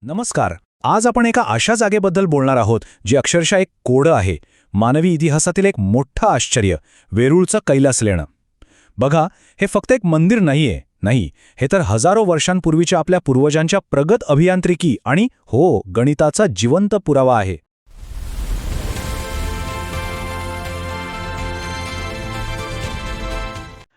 नमस्कार. आज आपण एका अशा जागेबद्दल बोलणार आहोत जी अक्षरशः एक कोडं आहे, मानवी इतिहासातील एक मोठं आश्चर्य, वेरूळचं कैलास लेणं. बघा, हे फक्त एक मंदिर नाहीये, नाही, हे तर हजारो वर्षांपूर्वीच्या आपल्या पूर्वजांच्या प्रगत अभियांत्रिकी आणि गणिताचा जिवंत पुरावा आहे.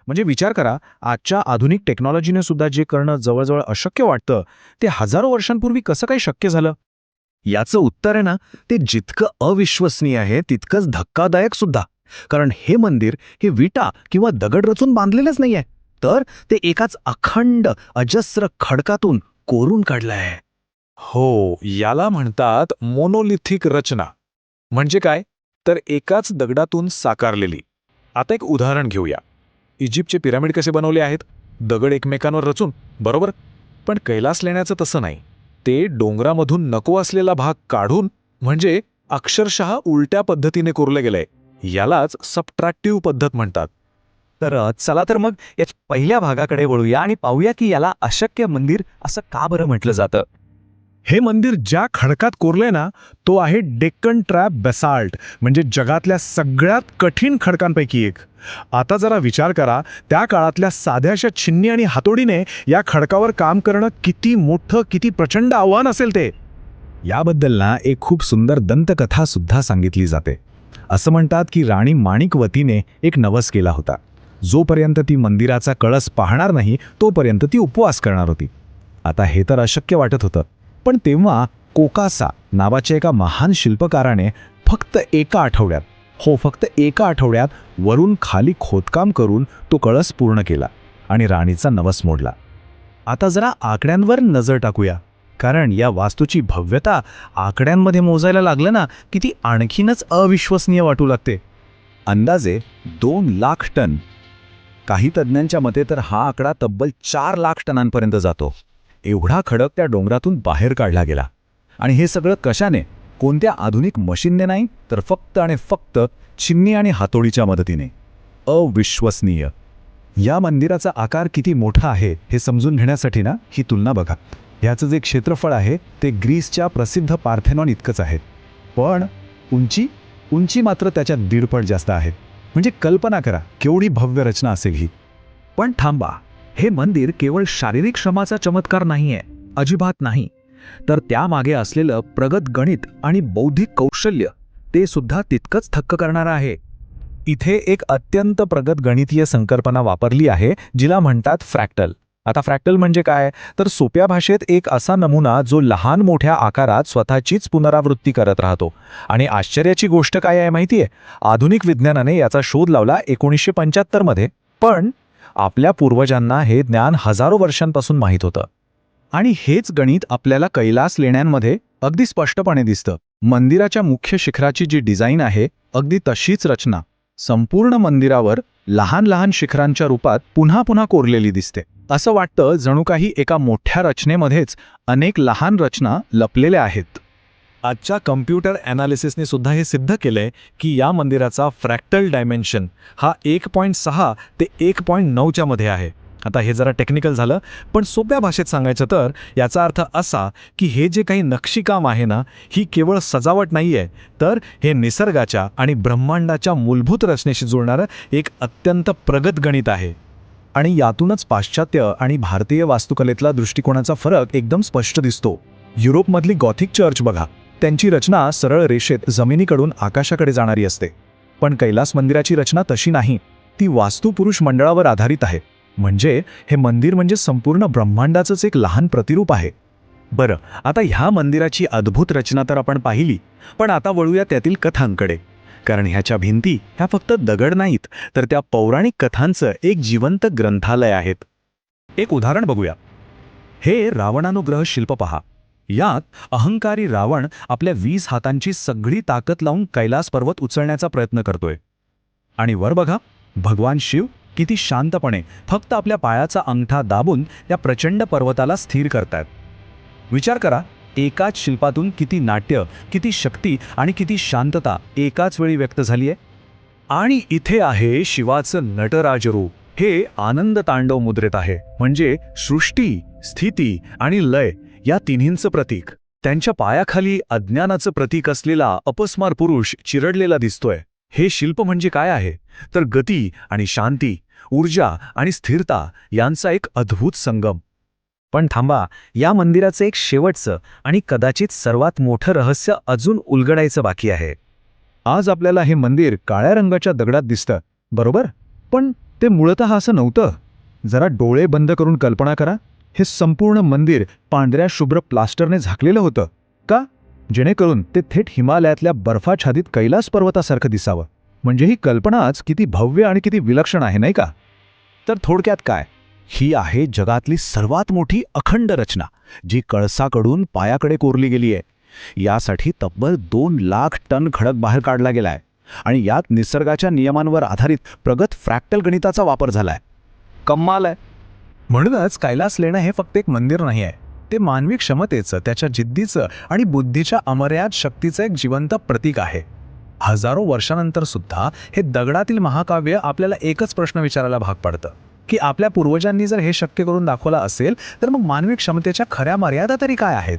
म्हणजे विचार करा, आजच्या आधुनिक टेक्नॉलॉजीने सुद्धा जे करणं जवळजवळ अशक्य वाटतं, ते हजारो वर्षांपूर्वी कसं काय शक्य झालं? याचं उत्तर आहे ना, ते जितकं अविश्वसनीय आहे तितकंच धक्कादायक सुद्धा. कारण हे मंदिर हे विटा किंवा दगड रचून बांधलेलंच नाहीये, तर ते एकाच अखंड अजस्र खडकातून कोरून काढलं आहे. हो, याला म्हणतात मोनोलिथिक रचना. म्हणजे काय? तर एकाच दगडातून साकारलेली. आता एक उदाहरण घेऊया. इजिप्तचे पिरामिड कसे बनवले आहेत? दगड एकमेकांवर रचून, बरोबर? पण कैलास लेण्याचं तसं नाही. ते डोंगरामधून नको असलेला भाग काढून, म्हणजे अक्षरशः उलट्या पद्धतीने कोरलं गेलंय. यालाच सबट्रॅक्टिव्ह पद्धत म्हणतात. तर चला तर मग या पहिल्या भागाकडे वळूया आणि पाहूया की याला अशक्य मंदिर असं का बरं म्हटलं जातं. हे मंदिर ज्या खडकात कोरलंय ना, तो आहे डेक्कन ट्रॅप बेसाल्ट, म्हणजे जगातल्या सगळ्यात कठीण खडकांपैकी एक. आता जरा विचार करा, त्या काळातल्या साध्याशा छिन्नी आणि हातोडीने या खडकावर काम करणं किती मोठं, किती प्रचंड आव्हान असेल ते. याबद्दल ना एक खूप सुंदर दंतकथा सुद्धा सांगितली जाते. असं म्हणतात की राणी माणिकवतीने एक नवस केला होता. जोपर्यंत ती मंदिराचा कळस पाहणार नाही तोपर्यंत ती उपवास करणार होती. आता हे तर अशक्य वाटत होतं, पण तेव्हा कोकासा नावाच्या एका महान शिल्पकाराने फक्त एका आठवड्यात वरून खाली खोदकाम करून तो कळस पूर्ण केला आणि राणीचा नवस मोडला. आता जरा आकड्यांवर नजर टाकूया, कारण या वास्तूची भव्यता आकड्यांमध्ये मोजायला लागलं ना की ती आणखीनच अविश्वसनीय वाटू लागते. अंदाजे 2 लाख टन. काही तज्ज्ञांच्या मते तर हा आकडा तब्बल 4 लाख टनांपर्यंत जातो. एवढा खडक त्या डोंगरातून बाहेर काढला गेला. आणि हे सगळं कशाने? कोणत्या आधुनिक मशीनने नाही, तर फक्त आणि फक्त छिन्नी आणि हातोडीच्या मदतीने. अविश्वसनीय. या मंदिराचा आकार किती मोठा आहे हे समजून घेण्यासाठी ना ही तुलना बघा. ह्याचं जे क्षेत्रफळ आहे ते ग्रीसच्या प्रसिद्ध पार्थेनॉन इतकंच आहे, पण उंची मात्र त्याच्या 1.5 पट जास्त आहे. म्हणजे कल्पना करा केवढी भव्य रचना असेल ही. पण थांबा, हे मंदिर केवळ शारीरिक श्रमाचा चमत्कार नाहीये, अजिबात नाही. तर त्यामागे असलेलं प्रगत गणित आणि बौद्धिक कौशल्य ते सुद्धा तितकंच थक्क करणारं आहे. इथे एक अत्यंत प्रगत गणितीय संकल्पना वापरली आहे, जिला म्हणतात फ्रॅक्टल. आता फ्रॅक्टल म्हणजे काय? तर सोप्या भाषेत एक असा नमुना जो लहान मोठ्या आकारात स्वतःचीच पुनरावृत्ती करत राहतो. आणि आश्चर्याची गोष्ट काय आहे माहितीये? आधुनिक विज्ञानाने याचा शोध लावला 1975 मध्ये, पण आपल्या पूर्वजांना हे ज्ञान हजारो वर्षांपासून माहीत होतं. आणि हेच गणित आपल्याला कैलास लेण्यांमध्ये अगदी स्पष्टपणे दिसतं. मंदिराच्या मुख्य शिखराची जी डिझाईन आहे, अगदी तशीच रचना संपूर्ण मंदिरावर लहान लहान शिखरांच्या रूपात पुन्हा पुन्हा कोरलेली दिसते. असं वाटतं जणू काही एका मोठ्या रचनेमध्येच अनेक लहान रचना लपलेल्या आहेत. आजच्या कम्प्युटर ॲनालिसिसने सुद्धा हे सिद्ध केलंय की या मंदिराचा फ्रॅक्टल डायमेन्शन हा 1.6 ते 1.9च्या मध्ये आहे. आता हे जरा टेक्निकल झालं, पण सोप्या भाषेत सांगायचं तर याचा अर्थ असा की हे जे काही नक्षीकाम आहे ना, ही केवळ सजावट नाहीये, तर हे निसर्गाच्या आणि ब्रह्मांडाच्या मूलभूत रचनेशी जुळणारं एक अत्यंत प्रगत गणित आहे. आणि यातूनच पाश्चात्य आणि भारतीय वास्तुकलेतला दृष्टिकोनाचा फरक एकदम स्पष्ट दिसतो. युरोपमधली गॉथिक चर्च बघा, त्यांची रचना सरळ रेषेत जमिनीकडून आकाशाकडे जाणारी असते. पण कैलास मंदिराची रचना तशी नाही, ती वास्तुपुरुष मंडळावर आधारित आहे. म्हणजे हे मंदिर म्हणजे संपूर्ण ब्रह्मांडाचंच एक लहान प्रतिरूप आहे. बरं, आता ह्या मंदिराची अद्भुत रचना तर आपण पाहिली, पण आता वळूया त्यातील कथांकडे. कारण ह्याच्या भिंती ह्या फक्त दगड नाहीत, तर त्या पौराणिक कथांचं एक जिवंत ग्रंथालय आहेत. एक उदाहरण बघूया. हे रावणानुग्रह शिल्प पहा. यात अहंकारी रावण आपल्या 20 हातांची सगळी ताकद लावून कैलास पर्वत उचलण्याचा प्रयत्न करतोय. आणि वर बघा, भगवान शिव किती शांतपणे फक्त आपल्या पायाचा अंगठा दाबून त्या प्रचंड पर्वताला स्थिर करतात. विचार करा, एकाच शिल्पातून किती नाट्य, किती शक्ती आणि किती शांतता एकाच वेळी व्यक्त झाली आहे. आणि इथे आहे शिवाचं नटराज रूप. हे आनंद तांडव मुद्रेत आहे, म्हणजे सृष्टी, स्थिती आणि लय या तिन्हींचं प्रतीक. त्यांच्या पायाखाली अज्ञानाचं प्रतीक असलेला अपस्मार पुरुष चिरडलेला दिसतोय. हे शिल्प म्हणजे काय आहे तर गती आणि शांती, ऊर्जा आणि स्थिरता यांचा एक अद्भुत संगम. पण थांबा, या मंदिराचं एक शेवटचं आणि कदाचित सर्वात मोठं रहस्य अजून उलगडायचं बाकी आहे. आज आपल्याला हे मंदिर काळ्या रंगाच्या दगडात दिसतं, बरोबर? पण ते मूळतः असं नव्हतं. जरा डोळे बंद करून कल्पना करा, हे संपूर्ण मंदिर पांढऱ्या शुभ्र प्लास्टरने झाकलेलं होतं. का? जेणेकरून ते थेट हिमालयातल्या बर्फाच्छादित कैलास पर्वतासारखं दिसावं. म्हणजे ही कल्पनाच किती भव्य आणि किती विलक्षण आहे, नाही का? तर थोडक्यात काय, ही आहे जगातली सर्वात मोठी अखंड रचना, जी कळसाकडून पायाकडे कोरली गेली आहे. यासाठी तब्बल 2 लाख टन खडक बाहेर काढला गेलाय आणि यात निसर्गाच्या नियमांवर आधारित प्रगत फ्रॅक्टल गणिताचा वापर झालाय. कमाल आहे. म्हणूनच कैलास लेणं हे फक्त एक मंदिर नाही आहे, ते मानवी क्षमतेचं, त्याच्या जिद्दीचं आणि बुद्धीच्या अमर्याद शक्तीचं एक जिवंत प्रतीक आहे. हजारो वर्षानंतर सुद्धा हे दगडातील महाकाव्य आपल्याला एकच प्रश्न विचारायला भाग पडतं की आपल्या पूर्वजांनी जर हे शक्य करून दाखवलं असेल तर मग मानवी क्षमतेच्या खऱ्या मर्यादा तरी काय आहेत.